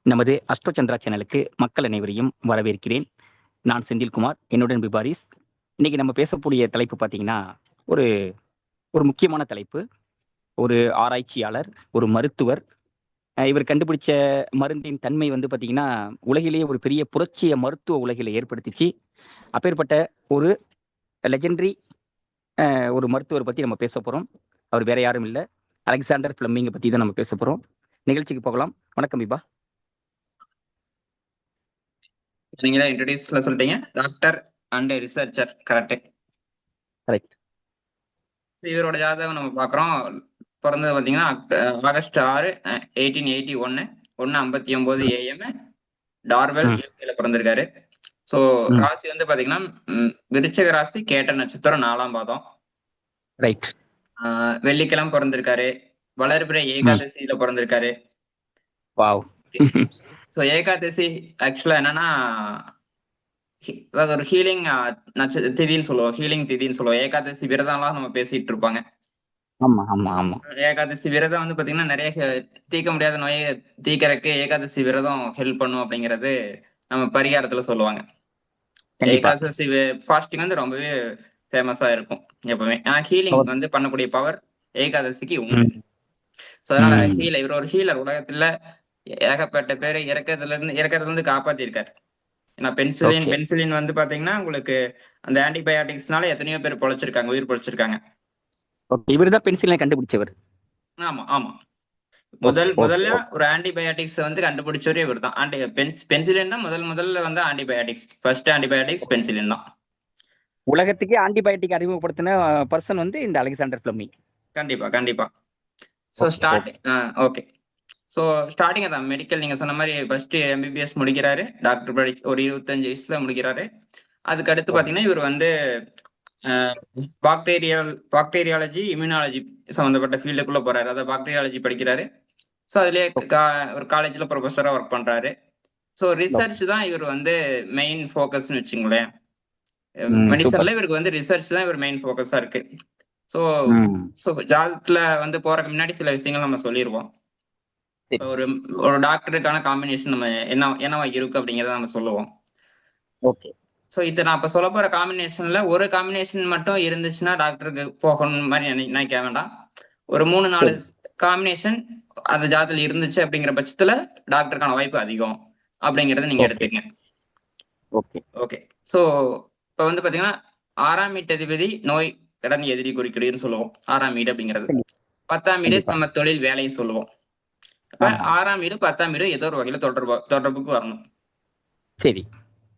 நமது அஸ்ட்ரோசந்திரா சேனலுக்கு மக்கள் அனைவரையும் வரவேற்கிறேன். நான் செந்தில்குமார், என்னுடன் பிபாரிஸ். இன்னைக்கு நம்ம பேசக்கூடிய தலைப்பு பார்த்தீங்கன்னா, ஒரு ஒரு முக்கியமான தலைப்பு. ஒரு ஆராய்ச்சியாளர், ஒரு மருத்துவர். இவர் கண்டுபிடிச்ச மருந்தின் தன்மை வந்து பார்த்தீங்கன்னா, உலகிலேயே ஒரு பெரிய புரட்சிய மருத்துவ உலகில ஏற்படுத்திச்சு. அப்பேற்பட்ட ஒரு லெஜெண்டரி ஒரு மருத்துவர் பத்தி நம்ம பேசப் போறோம். அவர் வேற யாரும் இல்ல. அலெக்சாண்டர் ஃப்ளெமிங்க பத்தி தான் நம்ம பேசப் போறோம். நிகழ்ச்சிக்கு போகலாம். வணக்கம் பிபா. நீங்க தான் இன்ட்ரோடியூஸ்ல சொல்லிட்டீங்க. Doctor and researcher correct. Correct. இவரோட ஜாதகம் நம்ம பார்க்குறோம். பிறந்தது பார்த்தீங்கன்னா ஆகஸ்ட் 6, 1881 1:59 AM டார்வெல் யூகேல பிறந்திருக்காரு. ஸோ ராசி வந்து பார்த்தீங்கன்னா விருச்சிக ராசி, கேட்ட நட்சத்திரம், 4ஆம் பாதம். ரைட். வெள்ளிக்கிழமை பிறந்திருக்காரு. வளர்பிறை ஏகாதசியில பிறந்திருக்காரு. வாவ். ஸோ ஏகாதசி ஆக்சுவலா என்னன்னா அதாவது ஒரு ஹீலிங் திதின்னு சொல்லுவோம். ஹீலிங் திதின்னு சொல்லுவோம். ஏகாதசி விரதம்லாம் நம்ம பேசிட்டு இருப்பாங்க. ஆமா ஆமா ஆமா. ஏகாதசி விரதம் வந்து பாத்தீங்கன்னா நிறைய தீர்க்க முடியாத நோயை தீர்க்கறதுக்கு ஏகாதசி விரதம் ஹெல்ப் பண்ணும் அப்படிங்கறது நம்ம பரிகாரத்துல சொல்லுவாங்க. கண்டிப்பா. ஏகாதசி ஃபாஸ்டிங் வந்து ரொம்பவே ஃபேமஸா இருக்கும் எப்பவுமே. ஆனா ஹீலிங் வந்து பண்ணக்கூடிய பவர் ஏகாதசிக்கு உண்டு. சோ அதனால இவர் ஒரு ஹீலர். உலகத்துல ஏகப்பட்ட பேரை இறக்கறதுல இருந்து காப்பாத்திருக்காரு. ஏன்னா பென்சிலின் வந்து பாத்தீங்கன்னா உங்களுக்கு அந்த ஆன்டிபயாட்டிக்ஸ்னால எத்தனையோ பேர் பொழைச்சிருக்காங்க, உயிர் பொழைச்சிருக்காங்க. இவர்தான் பென்சிலை கண்டுபிடிச்சவர். ஆமா ஆமா. முதல்ல ஒரு ஆன்டிபயாட்டிக்ஸ் வந்து கண்டுபிடிச்சவரே இவர் தான். பென்சிலின் தான் முதல்ல வந்து ஆன்டிபயாட்டிக்ஸ். ஃபர்ஸ்ட் ஆன்டிபயாட்டிக்ஸ் பென்சிலின் தான். உலகத்துக்கே ஆன்டிபயோட்டிக் அறிமுகப்படுத்தின பர்சன் வந்து இந்த அலெக்சாண்டர் ஃப்ளெமிங். கண்டிப்பா கண்டிப்பா. So okay. ஸோ ஸ்டார்டிங் அதான் மெடிக்கல். நீங்க சொன்ன மாதிரி ஃபர்ஸ்ட் எம்பிபிஎஸ் முடிக்கிறாரு. டாக்டர் ஒரு 25 வயசுல முடிக்கிறாரு. அதுக்கு அடுத்து பாத்தீங்கன்னா இவர் வந்து பாக்டீரியாலஜி, இம்யூனாலஜி சம்பந்தப்பட்ட ஃபீல்டுக்குள்ள போறாரு. அதாவது பாக்டீரியாலஜி படிக்கிறாரு. ஸோ அதுலயே ஒரு காலேஜ்ல ப்ரொஃபஸரா ஒர்க் பண்றாரு. ஸோ ரிசர்ச் தான் இவர் வந்து மெயின் ஃபோக்கஸ்னு வச்சுங்களேன். மெடிசன்ல இவருக்கு வந்து ரிசர்ச் தான் இவர் மெயின் ஃபோக்கஸா இருக்கு. ஸோ ஜாதகத்துல வந்து போறதுக்கு முன்னாடி சில விஷயங்கள் நம்ம சொல்லிடுவோம். ஒரு டாக்டருக்கான காம்பினேஷன் நம்ம என்னவா இருக்கு அப்படிங்கறத நம்ம சொல்லுவோம். ஓகே. ஸோ இதை நான் இப்ப சொல்ல போற காம்பினேஷன்ல ஒரு காம்பினேஷன் மட்டும் இருந்துச்சுன்னா டாக்டருக்கு போகணும் மாதிரி நினைக்க வேண்டாம். ஒரு 3-4 காம்பினேஷன் அந்த ஜாதத்துல இருந்துச்சு அப்படிங்கிற பட்சத்துல டாக்டருக்கான வாய்ப்பு அதிகம் அப்படிங்கறத நீங்க எடுத்துக்கங்க. ஓகே. சோ இப்ப வந்து பாத்தீங்கன்னா 6ஆம் வீட்டதிபதி நோய் கடன் எதிரி குறிக்கிறதுன்னு சொல்லுவோம். 6ஆம் வீடு அப்படிங்கிறது. 10ஆம் வீடு நம்ம தொழில் வேலையை சொல்லுவோம். இப்ப 6ஆம் வீடு 10ஆம் வீடு ஏதோ ஒரு வகையில தொடர்புக்கு வரணும். சரி.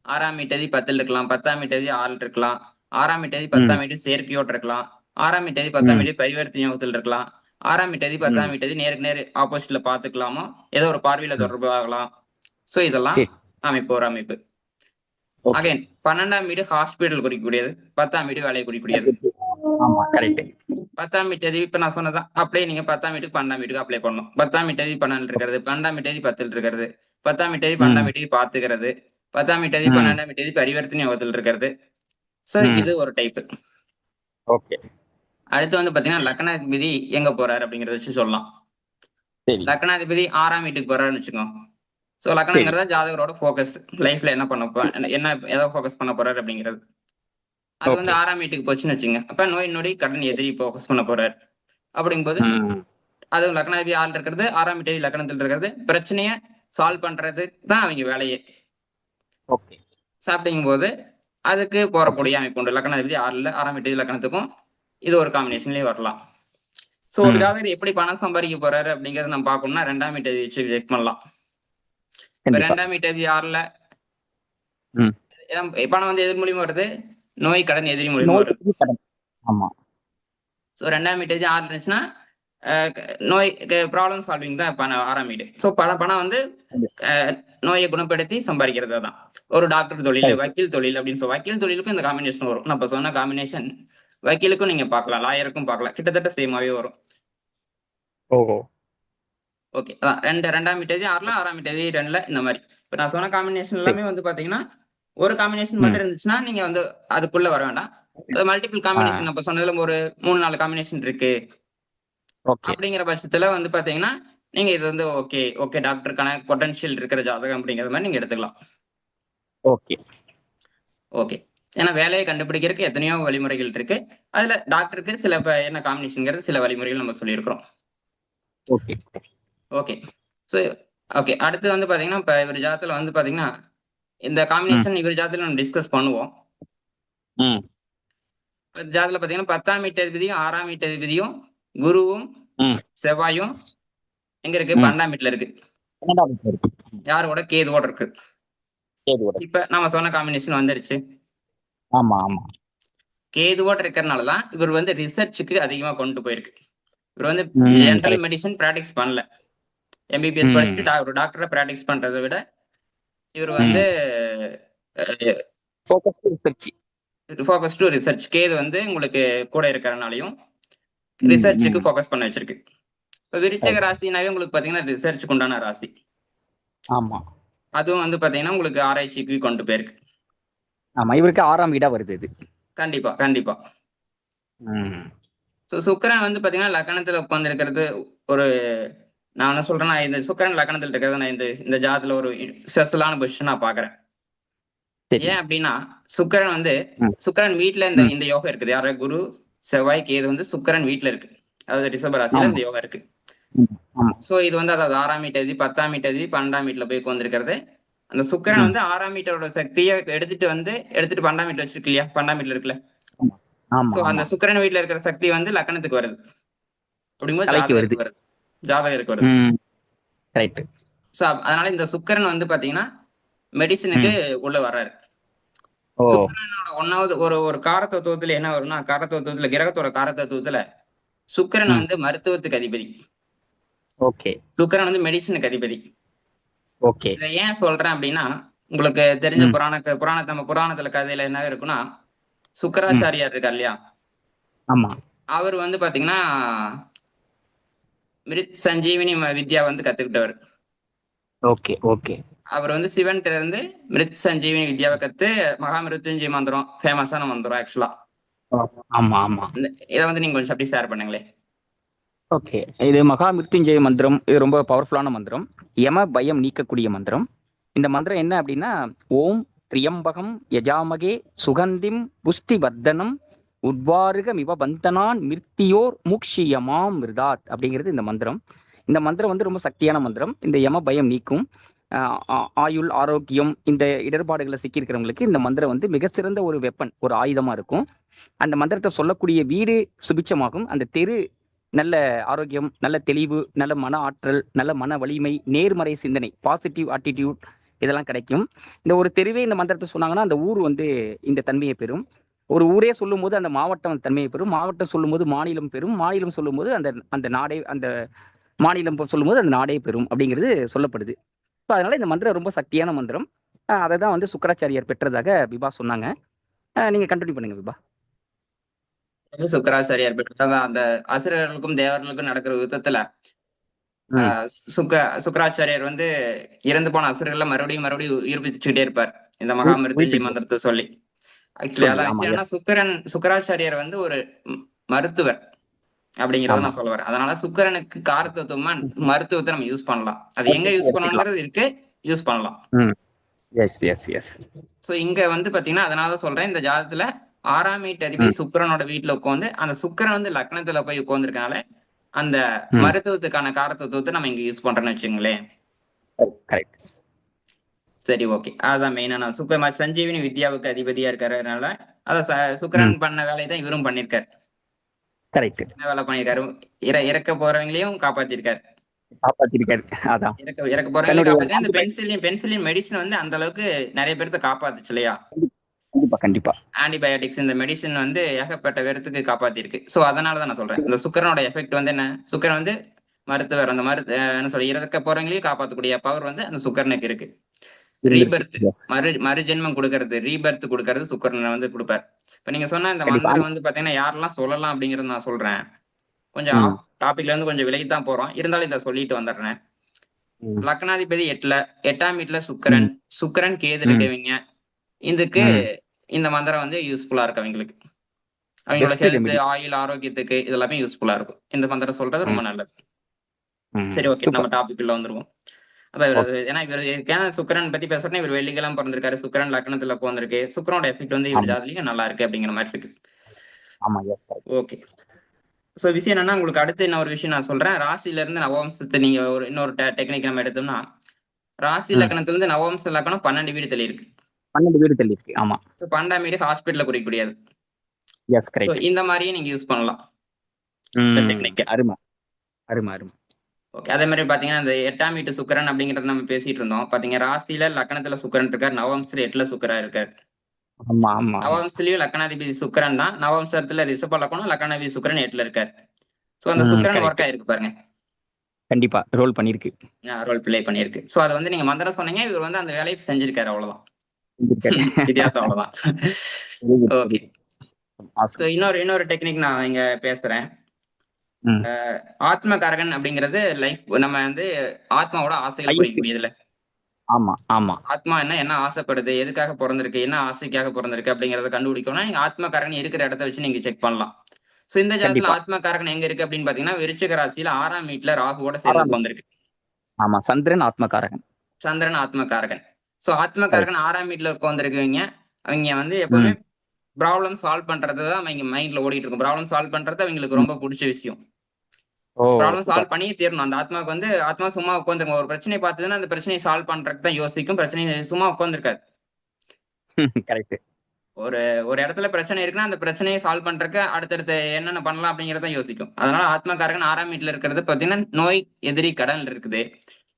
6ஆம் வீட்டதி 10ல் இருக்கலாம், 10ஆம் வீட்டதி 6ல் இருக்கலாம், 6ஆம் வீட்டதி 10ஆம் வீடு சேர்க்கையோடு இருக்கலாம், 6ஆம் வீட்டதி 10ஆம் வீடு பரிவர்த்தனை யோகத்தில் இருக்கலாம், 6ஆம் வீட்டதி 10ஆம் வீட்டதி நேருக்கு நேர் ஆப்போசிட்ல பாத்துக்கலாமோ, ஏதோ ஒரு பார்வையில தொடர்பு ஆகலாம். சோ இதெல்லாம் அமைப்பு, ஒரு அமைப்பு. அகைன் 12ஆம் வீடு ஹாஸ்பிட்டல் குறிக்கக்கூடியது, 10ஆம் வீடு வேலையை குறிக்கக்கூடியது. 10ஆம் வீட்டதி இப்ப நான் சொன்னதான் அப்படியே நீங்க 10ஆம் வீட்டுக்கு 12ஆம் வீட்டுக்கு அப்ளை பண்ணணும். 10ஆம் வீட்டதி 12 இருக்கிறது, 12ஆம் வீட்டதி 10ல் இருக்கிறது, 10ஆம் வீட்டதி 12ஆம் வீட்டுக்கு பாத்துக்கிறது, 10ஆம் வீட்டதி 12ஆம் வீட்டதி பரிவர்த்தனை யோகத்தில் இருக்கிறது. சோ இது ஒரு டைப். ஓகே. அடுத்து வந்து பாத்தீங்கன்னா லக்னாதிபதி எங்க போறாரு அப்படிங்கறத வச்சு சொல்லலாம். லக்னாதிபதி 6ஆம் வீட்டுக்கு போறாருன்னு வச்சுக்கோங்க. சோ லக்னங்கிறத ஜாதகரோட போக்கஸ், லைஃப்ல என்ன ஏதோ போக்கஸ் பண்ண போறாரு அப்படிங்கிறது. அது வந்து 6ஆம் வீட்டுக்கு போச்சுன்னு வச்சுங்க. அப்ப நோய் நொடி கடன் எதிரி போக்கஸ் பண்ண போறாரு. அப்படிங்கும்போது அதுவும் லக்னாதிபதி 6ல் இருக்கிறது, 6ஆம் வீட்டதி லக்னத்தில் இருக்கிறது, பிரச்சனைய சால்வ் பண்றது தான் அவங்க வேலையே. ஓகே. அப்படிங்கும்போது அதுக்கு போறக்கூடிய அமைப்பு உண்டு. லக்னாதிபதி 6ல் 6ஆம் வீட்டதி லக்னத்துக்கும் இது ஒரு காம்பினேஷன்லயே வரலாம். சோ ஒரு ஜாதகர் எப்படி பணம் சம்பாதிக்க போறாரு அப்படிங்கறத நம்ம பார்க்கணும்னா 2ஆம் வீட்டதி வச்சு செக் பண்ணலாம். இப்ப 2ஆம் வீட்டதி 6ல் பணம் வந்து எதிர் மூலியமா வருது, நோய் கடன் எதிரி மூலியமா வருது. சோ 2ஆம் வீட்டதி 6 இருந்துச்சுன்னா நோய் ப்ராப்ளம் சால்விங் தான் 6ஆம் வீடு. சோ பணம் வந்து நோயை குணப்படுத்தி சம்பாதிக்கிறது தான். ஒரு டாக்டர் தொழில், வக்கீல் தொழில் அப்படின்னு வக்கீல் தொழிலுக்கும் இந்த காம்பினேஷன் வரும். நான் இப்ப சொன்ன காம்பினேஷன் வக்கீலுக்கும் நீங்க பார்க்கலாம், லாயருக்கும் பார்க்கலாம். கிட்டத்தட்ட சேமாவே வரும். ஓகே. 2ஆம் வீட்டதி 6ல், 6ஆம் வீட்டதி 2ல் இந்த மாதிரி. இப்ப நான் சொன்ன காம்பினேஷன் எல்லாமே வந்து பாத்தீங்கன்னா ஒரு காம்பினேஷன் மட்டும் இருந்துச்சுன்னா நீங்க வந்து அதுக்குள்ள வர வேண்டாம். மல்டிபிள் காம்பினேஷன் அப்ப சொன்னதுல ஒரு 3-4 காம்பினேஷன் இருக்கு அப்படிங்கிற பட்சத்துல வந்து பாத்தீங்கன்னா நீங்க இது வந்து ஓகே ஓகே டாக்டருக்கான பொட்டன்ஷியல் இருக்கிற ஜாதகம் அப்படிங்கிற மாதிரி நீங்க எடுத்துக்கலாம். ஓகே. ஓகே. ஏன்னா வேலையை கண்டுபிடிக்கிறதுக்கு எத்தனையோ வழிமுறைகள் இருக்கு. அதுல டாக்டருக்கு சில என்ன காம்பினேஷன்ங்கிறது சில வழிமுறைகள் நம்ம சொல்லியிருக்கிறோம். ஓகே. ஓகே. So okay. அடுத்து வந்து பாத்தீங்கன்னா, இப்ப இவர் ஜாதகத்துல வந்து பாத்தீங்கன்னா, இந்த ம். காம்பினேஷன் இவர் ஜாதகத்துல நம்ம டிஸ்கஸ் பண்ணுவோம். ம். இப்ப ஜாதகத்துல பாத்தீங்கன்னா 10ஆம் வீட்டதிபதியும் 6ஆம் வீட்டதிபதியும் குருவும் ம். செவ்வாயும் எங்க இருக்கு? ம். 12ஆம் வீட்டுல இருக்கு. 12ஆம் வீட்ல இருக்கு. யாரோட? கேதுவோட இருக்கு. கேதுவோட. இப்ப நம்ம சொன்ன காம்பினேஷன் வந்துருச்சு. ஆமா, ஆமா. கேதுவோட இருக்கிறனால தான் இவர் வந்து ரிசர்ச்சுக்கு அதிகமா கொண்டு போயிருக்கு. இவர் வந்து ம். General correct. மெடிசின் பிராக்டிஸ் பண்ணல. எம்பிபிஎஸ் படிச்சுட்டு ம். ஒரு டாக்டரா பிராக்டிஸ் பண்றதை விட இவர் வந்து focus research. Focus to research. Ketu வந்து உங்களுக்கு கூட இருக்கிறனாலையும் ம். ரிசர்ச்சுக்கு ம். ஃபோக்கஸ் பண்ண வச்சிருக்கு. இப்ப விருச்சிக கரெக்ட். ராசினாவே உங்களுக்கு பாத்தீங்கன்னா ரிசர்ச்சுக்கு உண்டான ராசி. ஆமா, அதுவும் வந்து பாத்தீங்கன்னா உங்களுக்கு ஆராய்ச்சிக்கு கொண்டு போயிருக்கு. ஆமா. இவருக்கு 6ஆம் வீடா வருது இது. கண்டிப்பா, கண்டிப்பா. ம். சுக்கிரன் வந்து பாத்தீங்கன்னா லக்னத்துல உட்கார்ந்து இருக்கிறது ஒரு நான் என்ன சொல்றேன்னா, இந்த சுக்கிரன் லக்னத்துல இருக்கிறது நான் இந்த ஜாதகத்துல ஒரு ஸ்பெஷலான பொசிஷன் நான் பாக்குறேன். சரி. ஏன் அப்படின்னா, சுக்கிரன் வந்து ம். சுக்கிரன் வீட்ல இந்த ம். இந்த யோகம் இருக்குது. யாரு? குரு, செவ்வாய், கேது வந்து சுக்கிரன் வீட்ல இருக்கு. அதாவது ரிஷப ராசியில ஆமா. இந்த யோகம் இருக்கு. ம். ஆமா. சோ இது வந்து அதாவது 6ஆம் வீட்டதிபதி, 10ஆம் வீட்டதிபதி, 12ஆம் வீட்ல போய் உட்கார்ந்திருக்கிறது. அந்த சுக்கிரன் ம். வந்து 6ஆம் வீட்டோட சக்திய எடுத்துட்டு 12ஆம் வீட்ல வச்சிருக்கு இல்லையா? 12ஆம் வீட்ல இருக்குல்ல. ஆமா. ஆமா, சோ அந்த ஆமா. சுக்கிரன் வீட்ல இருக்கிற சக்தி வந்து லக்னத்துக்கு வருது. அப்படிங்கும்போது தலைக்கு வருது. ஜாதகருக்கு வருது. ஜாதகருக்கு வருது. ம். கரெக்ட். சோ அதனால இந்த சுக்கிரன் வந்து பாத்தீங்கன்னா, மெடிசினுக்கு ம். உள்ள வர்றாரு. ஓ! சுக்கிரனோட 1வது ஒரு ஒரு காரத்தத்துவத்துல என்ன வரும்னா, காரத்தத்துவத்துல கிரகத்தோட காரத்தத்துவத்துல சுக்கிரன் ம். வந்து மருத்துவத்துக்கு அதிபதி. ஓகே. சுக்கிரன் வந்து மெடிசினுக்கு அதிபதி. ஓகே. இத ஏன் சொல்றேன் அப்படின்னா, உங்களுக்கு தெரிஞ்ச ம். நம்ம புராணத்துல கதையில என்ன இருக்குன்னா, ம். சுக்கிராச்சாரியார் இருக்கார் இல்லையா? ஆமா. அவர் வந்து பாத்தீங்கன்னா, மிருத் சஞ்சீவினி வித்யா வந்து கத்துக்கிட்டவர். Okay, okay. அவர் வந்து சிவன்ட்ட இருந்து மிருத் சஞ்சீவினி வித்யாவ கத்து மகா மிருத்யுஞ்சய மந்திரம் ஃபேமஸான மந்திரம் ஆக்சுவலா. ஆமா, ஆமா. இத வந்து நீங்க கொஞ்சம் அப்படியே ஷேர் பண்ணுங்களேன். ஓகே. இது மகா மிருத்யுஞ்சய மந்திரம். இது ரொம்ப பவர்ஃபுல்லான மந்திரம். யம பயம் நீக்கக்கூடிய மந்திரம். இந்த மந்திரம் என்ன அப்படின்னா, ஓம் திரியம்பகம் யஜாமகே சுகந்திம் புஷ்டிவர்தனம் உட்வாருகமிவ பந்தனான் மிர்த்தியோர் மூக்ஷியமாம் மிருதாத் அப்படிங்கிறது இந்த மந்திரம். இந்த மந்திரம் வந்து ரொம்ப சக்தியான மந்திரம். இந்த யம பயம் நீக்கும். ஆயுள், ஆரோக்கியம், இந்த இடர்பாடுகளை சிக்கியிருக்கிறவங்களுக்கு இந்த மந்திரம் வந்து மிக சிறந்த ஒரு வெப்பன், ஒரு ஆயுதமா இருக்கும். அந்த மந்திரத்தை சொல்லக்கூடிய வீடு சுபிட்சமாகும். அந்த தெரு நல்ல ஆரோக்கியம், நல்ல தெளிவு, நல்ல மன ஆற்றல், நல்ல மன வலிமை, நேர்மறை சிந்தனை, பாசிட்டிவ் ஆட்டிடியூட் இதெல்லாம் கிடைக்கும். இந்த ஒரு தெருவே இந்த மந்திரத்தை சொன்னாங்கன்னா அந்த ஊர் வந்து இந்த தன்மையை பெறும். ஒரு ஊரே சொல்லும்போது அந்த மாவட்டம் தன்மையை பெறும். மாவட்டம் சொல்லும்போது மாநிலம் பெறும். மாநிலம் சொல்லும்போது அந்த அந்த நாடே அந்த மாநிலம் சொல்லும்போது அந்த நாடே பெறும் அப்படிங்கிறது சொல்லப்படுது. ஸோ அதனால இந்த மந்திரம் ரொம்ப சக்தியான மந்திரம். அதை தான் வந்து சுக்கராச்சாரியார் பெற்றதாக விபா சொன்னாங்க. நீங்க கண்டினியூ பண்ணுங்க விபா. வந்து சுக்கராச்சாரியார் பெற்றதான் அந்த அசுரர்களுக்கும் தேவர்களுக்கும் நடக்கிற யுத்தத்துல ம். சுக்கராச்சாரியார் வந்து இறந்து போன அசுரர்களை மறுபடியும் மறுபடியும் உயிர்ப்பிச்சுக்கிட்டே இருப்பார். இந்த மகா மிருத்யுஞ்சய உயிர்ப்பிச்சு மந்திரத்தை சொல்லி. ஆக்சுவலி சொல்லி அதான் ஆமா. விஷயம் என்னன்னா, எஸ். சுக்கராச்சாரியார் வந்து ஒரு மருத்துவர் அப்படிங்கிறத ஆமா. நான் சொல்ல வரேன். அதனால சுக்கிரனுக்கு காரத்தத்துவமா மருத்துவத்தை நம்ம யூஸ் பண்ணலாம். அது எங்க யூஸ் எடுத்துக்கலாம். பண்ணணுங்கிறது இருக்கு, யூஸ் பண்ணலாம். S, yes, S. சோ இங்க வந்து பாத்தீங்கன்னா, அதனாலதான் சொல்றேன் இந்த ஜாதகத்துல 6ஆம் வீட்டதிபதி ம். சுக்கிரனோட வீட்டுல உட்கார்ந்து அந்த சுக்கிரன் வந்து லக்னத்துல போய் உட்கார்ந்துருக்கனால அந்த ம். மருத்துவத்துக்கான காரத்தத்துவத்தை நம்ம இங்க யூஸ் பண்றோம்னு வச்சுங்களேன். கரெக்ட். சரி, ஓகே. அதான் மெயினா நான் சஞ்சீவினி வித்யாவுக்கு அதிபதியா இருக்கிறதுனால அதான் ம். சுக்கிரன் பண்ண வேலையை தான் இவரும் பண்ணிருக்காரு. கரெக்ட். என்ன வேலை பண்ணிருக்காரு? இறக்க போறவங்களையும் காப்பாத்திருக்காரு. காப்பாத்திருக்காரு. அதான். இறக்க போறவங்களையும் தன்னுடைய காப்பாத்தி அந்த ஆன்டிபயோட்டிக். பென்சிலின் மெடிசன் வந்து அந்த அளவுக்கு நிறைய பேர்த்த காப்பாத்துச்சு இல்லையா? கண்டிப்பா, கண்டிப்பா. ஆன்டிபயோட்டிக்ஸ் இந்த மெடிசன் வந்து ஏகப்பட்ட பேர்த்துக்கு காப்பாத்திருக்கு. சோ அதனாலதான் நான் சொல்றேன். இந்த சுக்கிரனோட எஃபெக்ட் வந்து என்ன? சுக்கிரன் வந்து மருத்துவர். அந்த என்ன சொல்ல இறக்க போறவங்களையும் காப்பாத்தக்கூடிய பவர் வந்து அந்த சுக்கிரனுக்கு இருக்கு. Rebirth, Yes. மறுஜென்மம் கொடுக்கறது, ரீபர்த் கொடுக்கறது சுக்கிரன் வந்து கொடுப்பார். இப்ப நீங்க சொன்ன இந்த கண்டிப்பா. மந்திரம் வந்து பாத்தீங்கன்னா யாரெல்லாம் சொல்லலாம் அப்படிங்கறத நான் சொல்றேன். கொஞ்சம் ம். டாபிக்ல இருந்து கொஞ்சம் விலகித்தான் போறோம். இருந்தாலும் இதை சொல்லிட்டு வந்துடுறேன். ம். லக்னாதிபதி 8ஆம் வீட்டுல ம். சுக்கிரன் கேது ம். இருக்கவங்க இதுக்கு ம். இந்த மந்திரம் வந்து யூஸ்ஃபுல்லா இருக்கு அவங்களுக்கு. அவங்களோட பெஸ்ட் ஹெல்த், ரெமெடி. ஆயுள், ஆரோக்கியத்துக்கு இதெல்லாமே யூஸ்ஃபுல்லா இருக்கும். இந்த மந்திரம் சொல்றது ரொம்ப நல்லது. சரி, ஓகே. நம்ம சூப்பர். டாபிக் உள்ள வந்துருவோம். அதான் ஓகே. ஏன்னா ஏன் சுக்கிரன் பத்தி பேசுறோம்னா, இவர் வெள்ளிக்கிழமை பொறந்திருக்காரு. சுக்கிரன் லக்னத்துல உட்கார்ந்திருக்கு. சுக்கிரனோட எஃபெக்ட் வந்து இவர் ஆமா. ஜாதகத்திலயும் நல்லா இருக்கு அப்படிங்கிற மாரி இருக்கு. ஆமா. எஸ். கரெக்ட். ஓகே. சோ விஷயம் என்னன்னா, உங்களுக்கு அடுத்து இன்னொரு விஷயம் நான் சொல்றேன். ராசியில இருந்து நவவம்சத்த நீங்க இன்னொரு டெக்னிக் நம்ம எடுத்தோம்னா, ராசி ம். லக்னத்துல இருந்து நவவம்ச லக்னம் 12 வீடு தள்ளி இருக்கு. 12 வீடு தள்ளி இருக்கு. ஆமா. 12ஆம் வீடு ஹாஸ்பிட்டல குறிக்கக்கூடியது. எஸ். So correct. இந்த மாரியும் நீங்க யூஸ் பண்ணலாம். இந்த டெக்னிக்க. அருமை, அருமை, அருமை. ஓகே. அதே மாரி பார்த்தீங்கன்னா, இந்த 8ஆம் வீட்டு சுக்கிரன் அப்படிங்கிறத நம்ம பேசிட்டு இருந்தோம். பார்த்தீங்க ராசியில லக்னத்துல சுக்கிரன் இருக்காரு. நவவம்சத்துல 8ல சுக்கிரன் இருக்காரு. ஆமா, ஆமா, ஆமா. நவவம்சத்திலயும் லக்னாதிபதி சுக்கிரன் தான். நவவம்சத்துல ரிஷப லக்னம், லக்னாதிபதி சுக்கிரன் 8ல இருக்காரு. சோ அந்த சுக்கிரன் ஒர்க் கரெக்ட். ஆயிருக்கு பாருங்க. கண்டிப்பா ரோல் பண்ணிருக்கு. ரோல் பிளே பண்ணியிருக்கு. சோ அத வந்து நீங்க மந்திரம் சொன்னீங்க. இவர் வந்து அந்த வேலைய செஞ்சிருக்காரு அவ்வளவுதான். செஞ்சிருக்காரு. வித்தியாசம் அவ்வளவுதான். Very good, very okay. Good. So awesome. இன்னொரு டெக்னிக் நான் இங்க பேசுறேன். ம். ஆத்மகாரகன் அப்படிங்கிறது நம்ம வந்து ஆத்மாவோட ஆசைகளை ஹையஸ்ட். குறிக்கக்கூடியதுல. ஆமா, ஆமா. ஆத்மா என்ன ஆசைப்படுது, எதுக்காக பொறந்திருக்கு, என்ன ஆசைக்காக பொறந்திருக்கு அப்படிங்கிறத கண்டுபிடிக்கணும்னா, நீங்க ஆத்மகாரகன் இருக்கிற இடத்த வச்சு நீங்க செக் பண்ணலாம். சோ இந்த ஜாதகத்துல கண்டிப்பா. ஆத்மகாரகன் எங்க இருக்கு அப்படின்னு பாத்தீங்கன்னா, விருச்சிக ராசியில 6ஆம் வீட்டுல ராகுவோட சேர்ந்து 6ஆம். உட்கார்ந்திருக்கு. ஆமா. சந்திரன் ஆத்மகாரகன். சந்திரன் ஆத்மகாரகன். சோ ஆத்மகாரகன் கரெக்ட். 6ஆம் வீட்டுல உட்கார்ந்திருக்கவங்க, அவங்க வந்து எப்பவுமே ம். ப்ராப்ளம் சால்வ் பண்றது தான் அவங்க மைண்ட்ல ஓடிட்டு இருக்கும். ப்ராப்ளம் சால்வ் பண்றது அவங்களுக்கு ம். ரொம்ப புடிச்ச விஷயம். ஓ! Problem solve super. பண்ணியே தீரணும். அந்த ஆத்மாவுக்கு வந்து ஆத்மா சும்மா உட்கார்ந்திருக்கும். ஒரு பிரச்சனைய பார்த்ததுன்னா, அந்த பிரச்சனைய சால்வ் பண்றதுக்கு தான் யோசிக்கும். பிரச்சனைய சும்மா உட்கார்ந்திருக்காது. கரெக்ட். ஒரு ஒரு இடத்துல பிரச்சனை இருக்குன்னா, அந்த பிரச்சனைய சால்வ் பண்றதுக்கு அடுத்தடுத்து என்னென்ன பண்ணலாம் அப்படிங்கிறத தான் யோசிக்கும். அதனால ஆத்மகாரகன் 6ஆம் வீட்ல இருக்கிறது பார்த்தீங்கன்னா, நோய், எதிரி, கடன் இருக்குது.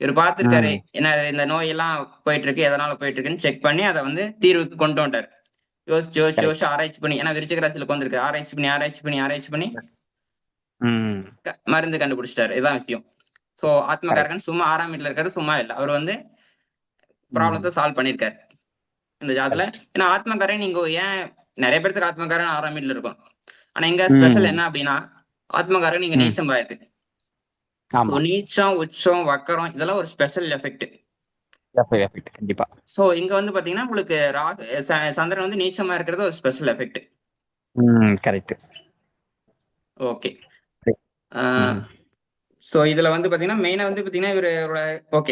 இவரு பார்த்திருக்காரு. ம். என்ன இந்த நோய் எல்லாம் போயிட்டு இருக்கு. எதனால போயிட்டு இருக்குன்னு செக் பண்ணி அத வந்து தீர்வுக்கு கொண்டு வந்துட்டாரு. யோசிச்சு கரெக்ட். ஆராய்ச்சி பண்ணி ஏன்னா விருச்சிக ராசியில உட்கார்ந்திருக்கு. ஆராய்ச்சி பண்ணி ம். மருந்து கண்டுபிடிச்சிட்டாரு. இதான் விஷயம். So correct. ஆத்மகாரகன் சும்மா 6ஆம் வீட்ல இருக்காரு. சும்மா இல்ல. அவரு வந்து ம். ப்ராப்ளத்த சால்வ் பண்ணியிருக்காரு. இந்த ஜாதகத்துல. கரெக்ட். ஏன்னா ஆத்மகாரகன் நீங்க ஏன் நெறைய பேத்துக்கு ஆத்மகாரகன் 6ஆம் வீட்ல இருக்கும். ஆனா இங்க ஸ்பெஷல் ம். என்ன அப்டின்னா, ஆத்மகாரகன் இங்க ம். நீச்சம் ஆயிருக்கு. சோ ஆமா. நீச்சம், உச்சம், வக்கரம் இதெல்லாம் ஒரு ஸ்பெஷல் எஃபெக்ட். எஃபெக்ட் கண்டிப்பா. சோ இங்க வந்து பாத்தீங்கன்னா, உங்களுக்கு சந்திரன் வந்து நீச்சமா இருக்கிறது ஒரு special effect. Correct. Okay. Correct. ஆ ம். சோ இதுல வந்து பாத்தீங்கன்னா, மெயினா வந்து பாத்தீங்கன்னா,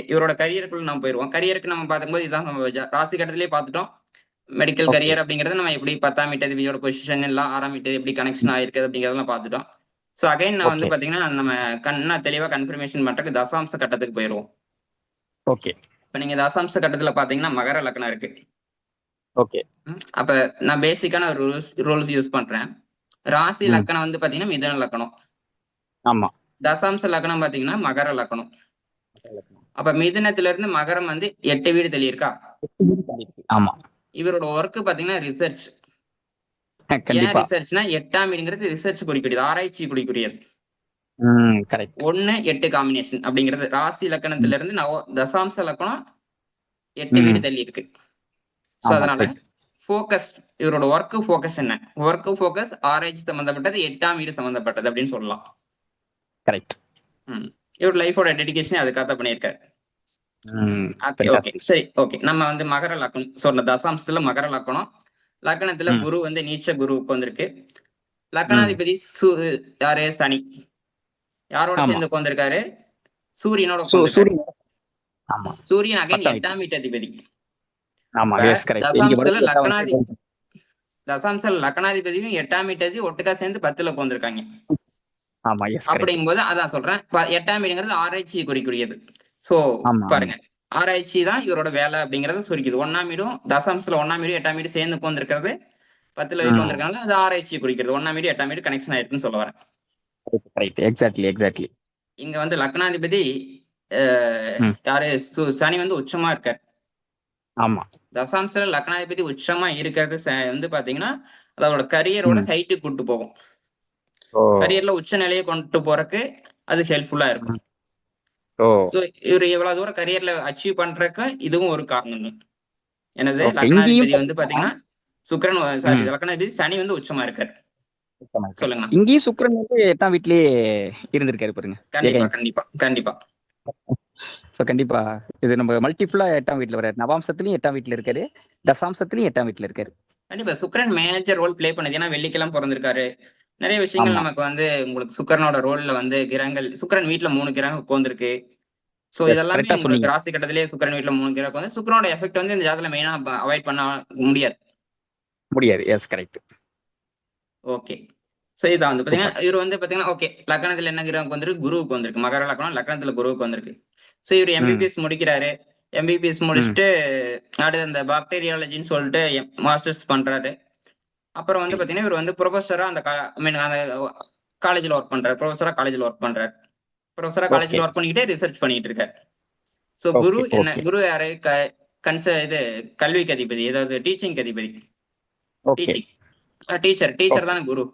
இவரோட கரியருக்குள்ள நம்ம போயிருவோம். கரியருக்கு நம்ம பார்க்கும்போது இதான் நம்ம ராசி கட்டத்திலேயே பார்த்துட்டோம். Medical okay. கரியர் அப்படிங்கிறது நம்ம எப்படி 10ஆம் வீட்டதிபதியோட பொசிஷன் எல்லாம் 6ஆம் வீட்டு எப்படி கனெக்ஷன் ஆயிருக்கு அப்படிங்கிறதெல்லாம் பார்த்துட்டோம். சோ அகைன் நான் வந்து ஓகே. பாத்தீங்கன்னா, நம்ம இன்னும் தெளிவா கன்ஃபர்மேஷன் பண்றதுக்கு தசாம்ச கட்டத்துக்கு போயிருவோம். ஓகே. இப்ப நீங்க தசாம்ச கட்டத்துல பாத்தீங்கன்னா, மகர லக்னம் இருக்கு. ஓகே. அப்ப நான் பேசிக்கான ஒரு ரூல்ஸ் யூஸ் பண்றேன். ராசி ம். லக்னம் வந்து பாத்தீங்கன்னா, மிதுன லக்னம். ஆமா. தசாம்ச லக்னம் பாத்தீங்கன்னா, மகர லக்னம். அப்ப மிதுனத்துல இருந்து மகரம் வந்து 8 வீடு தள்ளி இருக்கா? ஆமா. இவரோட ஒர்க் பாத்தீங்கன்னா ரிசர்ச். ஏன் கண்டிப்பா. ரிசர்ச்னா 8ஆம் வீடுங்கிறது ரிசர்ச் குறிக்கூடியது. ஆராய்ச்சி குறிக்கூடியது. கரெக்ட். 1, 8 காம்பினேஷன் அப்படிங்கிறது ராசி ம். லக்கணத்துல இருந்து தசாம்ச லக்கணம் 8 வீடு ம். தள்ளி இருக்கு. சோ ஆமா. அதனால கரெக்ட். ஃபோக்கஸ் இவரோட ஃபோக்கஸ் என்ன? ஃபோக்கஸ் ஆராய்ச்சி சம்பந்தப்பட்டது 8ஆம் வீடு சம்பந்தப்பட்டது அப்படின்னு சொல்லலாம். கரெக்ட். ம். இவர் லைஃபோட டெடிகேஷனே அதுக்காக தான் பண்ணியிருக்காரு. Okay, okay. ஃபேண்டாஸ்டிக். சரி, ஓகே. நம்ம வந்து மகர லக்னம். சோ தசாம்சத்துல மகர லக்னம். லக்னத்துல ம். குரு வந்து நீச்ச குரு உட்கார்ந்திருக்கு. ம். லக்னாதிபதி யாரு? சனி. யாரோட ஆமா. சேர்ந்து உட்கார்ந்திருக்காரு? சூரியனோட உட்கார்ந்திருக்காரு. சூரியன். ஆமா. சூரியன் அகைன் 10ஆம் வீட்ல. 8ஆம் வீட்டு அதிபதி. ஆமா. இப்ப எஸ் கரெக்ட். இங்க தசாம்சத்துல வடக்கு 8ஆம் வீட்ல. லக்னாதிபதியும் 8ஆம் வீட்டு ஒட்டுக்கா சேர்ந்து 10ல உட்கார்ந்திருக்காங்க. ஆமா. Yes correct. அப்படிங்கும்போது அதான் சொல்றேன். 8ஆம் வீடுங்கிறது ஆராய்ச்சியை குறிக்கூடியது. சோ ஆமா, ஆமா. பாருங்க. ஆராய்ச்சி தான் இவரோட வேலை அப்படிங்கறத குறிக்குது. 1ஆம் வீடும் தசாம்சத்துல 1ஆம் வீடும் 8ஆம் வீடு சேர்ந்து உட்கார்ந்திருக்கிறது 10ல ம். உட்கார்ந்திருக்காங்க. அது ஆராய்ச்சியை குறிக்கிறது. 1ஆம் வீடு 8ஆம் வீடு கனெக்ஷன் ஆயிருக்குன்னு சொல்ல வரேன். கரெக்ட். Exactly, exactly. இங்க வந்து லக்னாதிபதி அ ம். யாரு? சனி வந்து உச்சமா இருக்காரு. ஆமா. தசாம்சத்துல லக்னாதிபதி உச்சமா இருக்கிறது வந்து பாத்தீங்கன்னா, அதோட கரியரோட ம். ஹைட்டுக்கு கூட்டு போகும். ஓ! கரியர்ல உச்ச நிலையை கொண்டு போறக்கு அது ஹெல்ப்ஃபுல்லா இருக்கும். ம். ஓ! சோ இவரு இவ்வளவு தூரம் கரியர்ல அச்சீவ் பண்றதுக்கு இதுவும் ஒரு காரணம் தான். எனது ஓகே. இங்கேயும் லக்னாதிபதி வந்து பார்த்தீங்கன்னா பாத்தீங்கன்னா, சாரி ம். லக்னாதிபதி சனி வந்து உச்சமா இருக்காரு. சுத்தமா இருக்காரு. சொல்லுங்கண்ணா. இங்கேயும் சுக்கிரன் வந்து 8ஆம் வீட்லயே இருந்திருக்காரு பாருங்க. கண்டிப்பா, எகைன். கண்டிப்பா, கண்டிப்பா. ஸோ கண்டிப்பா இது நம்ம மல்டிபிளா 8ஆம் வீட்ல வராரு. நவாம்சத்திலயும் 8ஆம் வீட்ல இருக்காரு. தசாம்சத்திலயும் 8ஆம் வீட்ல இருக்காரு. கண்டிப்பா சுக்கிரன் மேஜர் ரோல் ப்ளே பண்ணுது. ஏன்னா வெள்ளிக்கிழமை பொறந்திருக்காரு. நிறைய விஷயங்கள் ஆமா. நமக்கு வந்து உங்களுக்கு சுக்கிரனோட ரோல்ல வந்து கிரகங்கள் சுக்கிரன் வீட்ல 3 கிரகம் உட்கார்ந்திருக்கு. சோ எஸ் இதெல்லாமே கரெக்ட்டா சொன்னீங்க. உங்களுக்கு ராசி கட்டத்திலேயே சுக்கிரன் வீட்ல 3 கிரகம் உட்கார்ந்து சுக்கிரனோட எஃபெக்ட் வந்து இந்த ஜாதகத்துல மெயினா அவாய்ட் பண்ண முடியாது. முடியாது. Yes correct. ஓகே. சோ இதான் வந்து சூப்பர். பாத்தீங்கன்னா, இவரு வந்து பாத்தீங்கன்னா, ஓகே லக்னத்துல என்ன கிரகம் உட்கார்ந்திருக்கு? குருவுக்கு வந்திருக்கு. மகர லக்னம் லக்னத்துல குருவுக்கு வந்திருக்கு. சோ இவரு ம். எம்பிபிஎஸ் முடிக்கிறாரு. எம்பிபிஎஸ் ம். முடிச்சுட்டு அடுத்து அந்த பாக்டீரியாலஜின்னு சொல்லிட்டு மாஸ்டர்ஸ் பண்றாரு. அப்புறம் வந்து பாத்தீங்கன்னா, இவரு வந்து புரொஃபசரா அந்த ஐ மீன் அந்த காலேஜ்ல ஒர்க் பண்றாரு. புரொஃபசரா காலேஜ்ல ஒர்க் பண்றாரு. புரொஃபசரா ஓகே. காலேஜ்ல ஒர்க் பண்ணிக்கிட்டே ரிசர்ச் பண்ணிட்டு இருக்காரு. சோ குரு ஓகே. என்ன ஓகே. குரு யாரு? இது கல்விக்கு அதிபதி. அதாவது டீச்சிங்க்கு அதிபதி. ஓகே. டீச்சிங். Teacher okay. தானே குரு.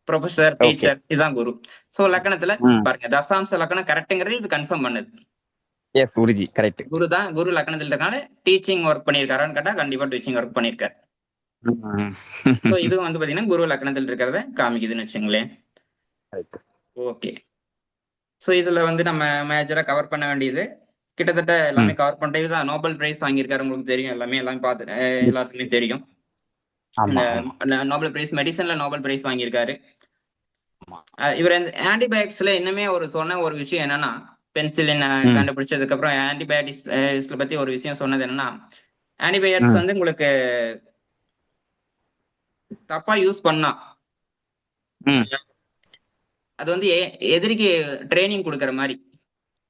Professor, okay. டீச்சர் இதான் குரு. சோ லக்னத்துல ம். பாருங்க தசாம்ச லக்னம் கரெக்ட்ங்கிறது இது கன்ஃபார்ம் பண்ணுது. எஸ் உறுதி. கரெக்ட். குரு லக்னத்துல இருக்கனால டீச்சிங் ஒர்க் பண்ணியிருக்காரான்னு கேட்டா கண்டிப்பா டீச்சிங் ஒர்க் பண்ணியிருக்காரு. ம். சோ இதுவும் வந்து பாத்தீங்கன்னா குரு லக்னத்துல இருக்கிறத காமிக்குதுன்னு வச்சுங்களேன். கரெக்ட். ஓகே. சோ இதுல வந்து நம்ம மேஜரா கவர் பண்ண வேண்டியது கிட்டத்தட்ட எல்லாமே ம். கவர் பண்ணிட்டு இதுதான் நோபல் பிரைஸ் வாங்கியிருக்காரு. உங்களுக்கு தெரியும் எல்லாமே பார்த்து எல்லாத்துக்குமே தெரியும். ஆமா, இந்த ஆமா, நோபல் பிரைஸ் மெடிசன்ல நோபல் பிரைஸ் வாங்கியிருக்காரு. ஆமா. இவர் இந்த ஆன்டிபயோட்டிக்ஸ்ல இன்னுமே ஒரு சொன்ன ஒரு விஷயம் என்னன்னா, பென்சிலின் ம். கண்டுபிடிச்சதுக்கு அப்புறம் ஆன்டிபயோட்டிக்ஸ் பத்தி ஒரு விஷயம் சொன்னது என்னன்னா, ஆன்டிபயோட்டிக்ஸ் ம். வந்து உங்களுக்கு தப்பா யூஸ் பண்ணா, ம். அது வந்து எதிரிக்கு ட்ரெய்னிங் குடுக்குற மாரி.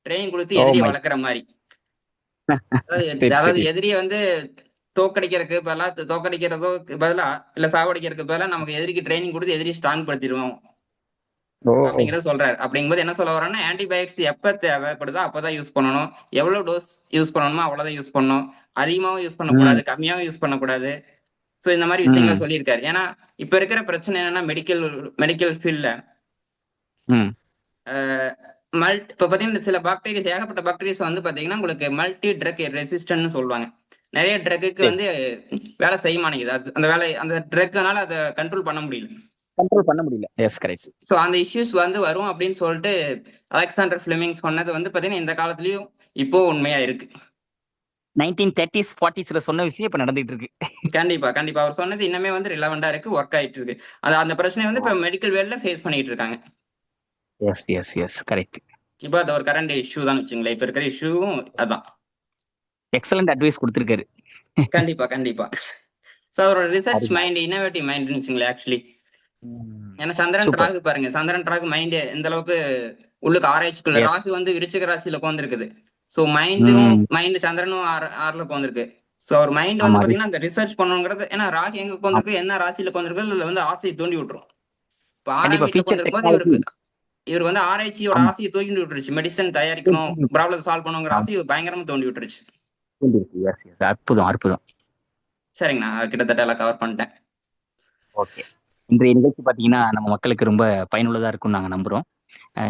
ட்ரெய்னிங் குடுத்து ஓ எதிரிய மை வளர்க்குற மாரி. அதாவது சரி, அதாவது சரி. எதிரிய வந்து தோற்கடிக்கிறதுக்கு பதிலா தோற்கடிக்கிறதுக்கு பதிலா, இல்ல சாவடிக்கிறதுக்கு பதிலா நமக்கு எதிரிக்கு ட்ரெய்னிங் குடுத்து எதிரிய ஸ்ட்ராங் படுத்திருவோம். ஓ! அப்படிங்கிறத சொல்றாரு. அப்படிங்கும்போது என்ன சொல்ல வர்றேன்னா, ஆன்டிபயோட்டிக்ஸ் எப்ப தேவைப்படுதோ அப்பதான் யூஸ் பண்ணணும். எவ்வளவு டோஸ் யூஸ் பண்ணணுமோ அவ்வளவுதான் யூஸ் பண்ணணும். அதிகமாவும் யூஸ் ம். பண்ணக்கூடாது, கம்மியாவும் யூஸ் பண்ணக்கூடாது. சோ இந்த மாரி விஷயங்கள் ம். சொல்லியிருக்காரு. ஏன்னா, இப்ப இருக்கிற பிரச்சனை என்னன்னா மெடிக்கல் மெடிக்கல் ஃபீல்ட்ல ம். அ இப்ப பாத்தீங்கன்னா சில பாக்டீரியாஸ் ஏகப்பட்ட பாக்டீரியாஸ் வந்து பாத்தீங்கன்னா, உங்களுக்கு மல்டி ட்ரக் ரெசிஸ்டன்ட்ன்னு சொல்லுவாங்க. நெறைய ட்ரக்குக்கு சரி. வந்து வேலை செய்ய மாட்டேங்குது. அந்த ட்ரக்னால அத கண்ட்ரோல் பண்ண முடியல. கண்ட்ரோல் பண்ண முடியல. Yes correct. சோ அந்த இஷ்யூஸ் வந்து வரும் அப்படின்னு சொல்லிட்டு அலெக்சாண்டர் ஃபிளெமிங் சொன்னது வந்து பாத்தீங்கன்னா, இந்த காலத்திலயும் இப்போ உண்மையா இருக்கு. 1930s 40ஸ்ல சொன்ன விஷயம் இப்ப நடந்துட்டு இருக்கு. கண்டிப்பா, கண்டிப்பா. அவர் சொன்னது இன்னுமே வந்து ரிலவென்ட்டா இருக்கு. வொர்க் ஆயிட்டு இருக்கு. அந்த பிரச்சனைய வந்து இப்ப மெடிக்கல் வேல்ட்ல ஃபேஸ் பண்ணிட்டு இருக்காங்க. Yes, yes, yes. கரெக்ட். இப்ப அது ஒரு கரண்ட் இஷ்யூ தான் வச்சுங்களேன். இப்ப இருக்கிற இஷ்யூவும் அதான். எக்ஸலென்ட் அட்வைஸ் குடுத்திருக்காரு. கண்டிப்பா, கண்டிப்பா. சோ அவரோட ரிசர்ச் அருமை. மைண்ட், இன்னோவேட்டிவ் மைண்ட்ன்னு வச்சுங்களேன் ஆக்சுவலி. ம். ஏன்னா சந்திரன், சூப்பர். ராகு பாருங்க. சந்திரன், ராகு மைண்ட் எந்த அளவுக்கு உள்ளுக்கு ஆராய்ச்சிக்குள்ள எஸ். ராகு வந்து விருச்சிக ராசியில உட்கார்ந்திருக்குது. சோ ம். மைண்ட் சந்திரனும் 6ல உட்கார்ந்திருக்கு. சோ அவர் மைண்ட் வந்து ஆமா. பாத்தீங்கன்னா, அந்த ரிசர்ச் பண்ணணுங்கிறது ஏன்னா ராகு எங்க உட்கார்ந்திருக்கு, என்ன ராசியில உட்கார்ந்திருக்கு அதுல வந்து ஆசைய தூண்டி விட்டுரும். இப்ப 6ஆம் கண்டிப்பா வீட்ல ஃபியூச்சர் உட்கார்ந்திருக்கும்போது டெக்னாலஜி. இவரு வந்து ஆராய்ச்சியோட ஆமா. ஆசைய தூண்டி விட்டுருச்சு. மெடிசின் தயாரிக்கணும், ப்ராப்ளத்த சால்வ் பண்ணணுங்கிற ஆமா. ஆசைய பயங்கரமா தூண்டி விட்டுருச்சு. Yes, yes. அற்புதம், அற்புதம். சரிங்கண்ணா. கிட்டத்தட்ட எல்லாம் கவர் பண்ணிட்டேன். ஓகே. இன்றைய நிகழ்ச்சி பார்த்தீங்கன்னா, நம்ம மக்களுக்கு ரொம்ப பயனுள்ளதா இருக்கும்னு நாங்க நம்புறோம்.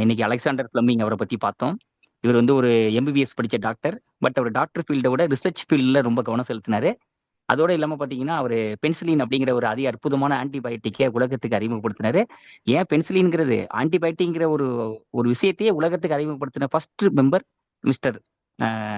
இன்னைக்கு அலெக்சாண்டர் பிளமிங் அவர பத்தி பார்த்தோம். இவர் வந்து ஒரு எம்பிபிஎஸ் படிச்ச டாக்டர். பட் அவர் டாக்டர் ஃபீல்ட விட ரிசர்ச் ஃபீல்ட்ல ரொம்ப கவனம் செலுத்தினாரு. அதோட இல்லாம பார்த்தீங்கன்னா, அவரு பென்சிலின் அப்படிங்கிற ஒரு அற்புதமான ஆன்டிபயோட்டிக்க உலகத்துக்கு அறிமுகப்படுத்தினாரு. ஏன் பென்சிலின்ங்கிறது ஆன்டிபயோட்டிக்ங்கிற ஒரு ஒரு விஷயத்தையே உலகத்துக்கு அறிமுகப்படுத்தின ஃபர்ஸ்ட் மெம்பர் மிஸ்டர்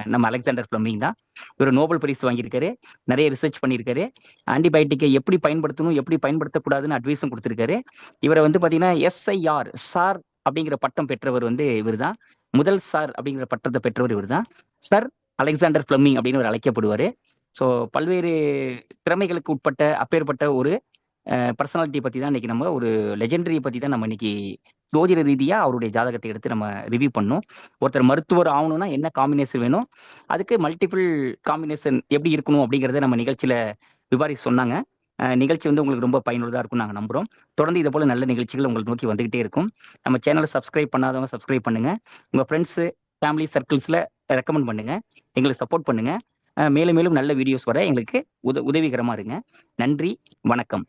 நம்ம அலெக்சாண்டர் பிளமிங் தான். இவரு நோபல் பரிசு வாங்கியிருக்காரு. நெறைய ரிசர்ச் பண்ணியிருக்காரு. ஆன்டிபயோட்டிக்க எப்படி பயன்படுத்தணும், எப்படி பயன்படுத்தக்கூடாதுன்னு அட்வைஸும் குடுத்திருக்காரு. இவர வந்து பார்த்தீங்கன்னா, எஸ்ஐஆர் சார் அப்படிங்கிற பட்டம் பெற்றவர் வந்து இவரு தான். முதல் சார் அப்படிங்கிற பட்டத்த பெற்றவர் இவரு தான். சர் அலெக்சாண்டர் பிளமிங் அப்படின்னு அவர் அழைக்கப்படுவாரு. ஸோ பல்வேறு திறமைகளுக்கு உட்பட்ட அப்பேற்பட்ட ஒரு பர்சனாலிட்டி பத்தி தான் இன்னைக்கு நம்ம ஒரு லெஜெண்டரிய பத்தி தான் நம்ம இன்னைக்கு ஜோதிட ரீதியா அவருடைய ஜாதகத்தை எடுத்து நம்ம ரிவ்யூ பண்ணோம். ஒருத்தர் மருத்துவர் ஆவணும்னா என்ன காம்பினேஷன் வேணும்? அதுக்கு மல்டிபிள் காம்பினேஷன் எப்படி இருக்கணும்? அப்படிங்கிறத நம்ம நிகழ்ச்சியில விவாரி சொன்னாங்க. நிகழ்ச்சி வந்து உங்களுக்கு ரொம்ப பயனுள்ளதா இருக்கும்னு நாங்க நம்புறோம். தொடர்ந்து இது போல நல்ல நிகழ்ச்சிகள் உங்களை நோக்கி வந்துகிட்டே இருக்கும். நம்ம சேனல சப்ஸ்கிரைப் பண்ணாதவங்க சப்ஸ்கிரைப் பண்ணுங்க. உங்க ஃப்ரெண்ட்ஸ், ஃபேமிலி சர்க்கிள்ஸ்ல ரெக்கமெண்ட் பண்ணுங்க. எங்களுக்கு சப்போர்ட் பண்ணுங்க. மேலும் மேலும் நல்ல வீடியோஸ் வர எங்களுக்கு உதவிகரமா இருங்க. நன்றி, வணக்கம்.